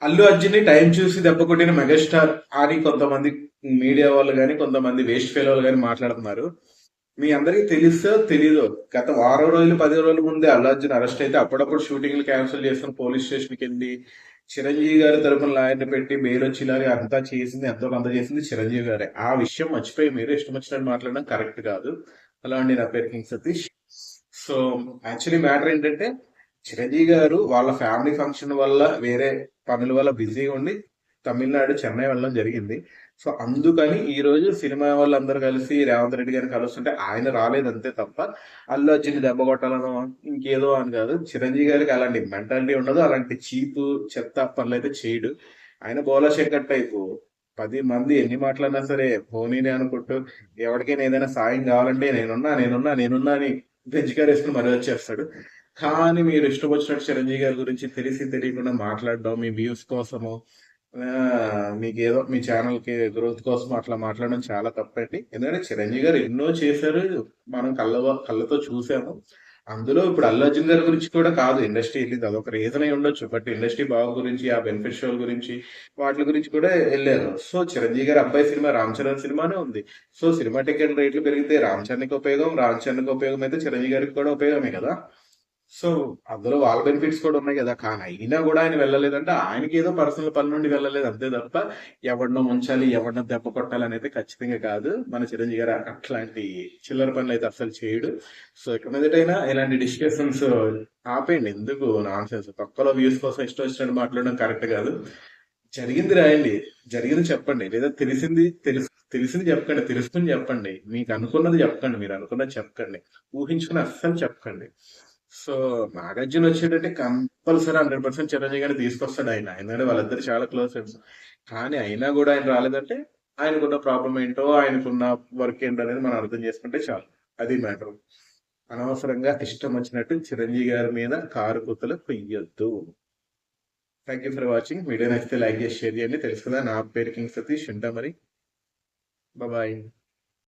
Allu Arjun time చూసి దెబ్బ కొట్టిన మెగాస్టార్ అని కొంతమంది మీడియా వాళ్ళు కానీ కొంతమంది వేస్ట్ ఫెయిల్ వాళ్ళు కానీ మాట్లాడుతున్నారు. మీ అందరికీ తెలుసో తెలీదో, గత వారం రోజులు 10 రోజుల ముందే అల్లు అర్జున్ అరెస్ట్ అయితే అప్పుడప్పుడు షూటింగ్లు క్యాన్సిల్ చేసుకుని పోలీస్ స్టేషన్కి వెళ్ళి చిరంజీవి గారి తరపున లాయర్ని పెట్టి బెయిల్ వచ్చేలాగా అంతా చేసింది, ఎంతో కొంత చేసింది చిరంజీవి గారే. ఆ విషయం మర్చిపోయి మీరు ఇష్టం వచ్చినట్టు మాట్లాడడం కరెక్ట్ కాదు. అలా అండి, నా పేరు king Satish. So actually matter ఏంటంటే, చిరంజీవి గారు వాళ్ళ ఫ్యామిలీ ఫంక్షన్ వల్ల వేరే పనుల వల్ల బిజీగా ఉండి తమిళనాడు చెన్నై వెళ్ళడం జరిగింది. సో అందుకని ఈ రోజు సినిమా వాళ్ళందరూ కలిసి రేవంత్ రెడ్డి గారిని కలుస్తుంటే ఆయన రాలేదు అంతే తప్ప, అల్లు అర్జున్ దెబ్బ కొట్టాలనో ఇంకేదో అని కాదు. చిరంజీవి గారికి అలాంటి మెంటాలిటీ ఉండదు, అలాంటి చీపు చెత్త పనులు అయితే చేయడు. ఆయన బోలా శంకర్ టైపు 10 మంది ఎన్ని మాట్లాడినా సరే పోనీనే అనుకుంటూ ఎవరికైనా ఏదైనా సాయం కావాలంటే నేనున్నా నేనున్నా నేనున్నా అని బెంచ్ కార్ వేసుకుని మరీ వచ్చేస్తాడు. కానీ మీరు ఇష్టం వచ్చినట్టు చిరంజీవి గారి గురించి తెలిసి తెలియకుండా మాట్లాడడం మీ వ్యూస్ కోసము, మీకు ఏదో మీ ఛానల్ కి గ్రోత్ కోసం అట్లా మాట్లాడడం చాలా తప్పండి. ఎందుకంటే చిరంజీవి గారు ఎన్నో చేశారు, మనం కళ్ళతో చూసాము. అందులో ఇప్పుడు అల్లు అర్జున్ గారి గురించి కూడా కాదు ఇండస్ట్రీ వెళ్ళింది, అదొక రీజన్ అయి ఉండొచ్చు. బట్ ఇండస్ట్రీ బాగు గురించి, ఆ బెనిఫిట్ షోల గురించి, వాటి గురించి కూడా వెళ్ళారు. సో చిరంజీవి గారి అబ్బాయి సినిమా రామ్ చరణ్ సినిమానే ఉంది. సో సినిమా టికెట్ రేట్లు పెరిగితే రామ్ చరణ్కి ఉపయోగం, రామ్ చరణ్కి ఉపయోగం అయితే చిరంజీవి గారికి కూడా ఉపయోగమే కదా. సో అందులో వాళ్ళ బెనిఫిట్స్ కూడా ఉన్నాయి కదా. కానీ అయినా కూడా ఆయన వెళ్ళలేదంటే ఆయనకి ఏదో పర్సనల్ పని నుండి వెళ్ళలేదు అంతే తప్ప, ఎవరినో ముంచాలి ఎవరినో దెబ్బ కొట్టాలి అనేది ఖచ్చితంగా కాదు. మన చిరంజీవి గారు అట్లాంటి చిల్లర పనులు అయితే అసలు చేయడు. సో ఇక మీదటైనా ఇలాంటి డిస్కషన్స్ ఆపేయండి, ఎందుకు నాన్ సెన్స్ తొక్కలో వ్యూస్ కోసం ఇష్టం వచ్చినట్టు మాట్లాడడం కరెక్ట్ కాదు. జరిగింది రాయండి, జరిగింది చెప్పండి, లేదా తెలిసింది చెప్పండి, తెలుసుకుని చెప్పండి, మీకు అనుకున్నది చెప్పండి, మీరు అనుకున్నది చెప్పండి, ఊహించుకుని అస్సలు చెప్పండి. సో నాగార్జున వచ్చేటట్టే కంపల్సరీ 100% చిరంజీవి గారిని తీసుకొస్తాడు ఆయన, ఎందుకంటే వాళ్ళిద్దరు చాలా క్లోజ్ ఫ్రెండ్స్. కానీ అయినా కూడా ఆయన రాలేదంటే ఆయనకున్న ప్రాబ్లం ఏంటో, ఆయనకున్న వర్క్ ఏంటో అనేది మనం అర్థం చేసుకుంటే చాలు. అది మ్యాటర్. అనవసరంగా ఇష్టం వచ్చినట్టు చిరంజీవి గారి మీద కారు కుత్తలు కొయ్యొద్దు. Thank you for watching. Video నచ్చితే లైక్ చేసి షేర్ చేయండి. తెలుసు కదా, నా పేరు కింగ్ సతీష్. ఉంటా మరి. బాయ్.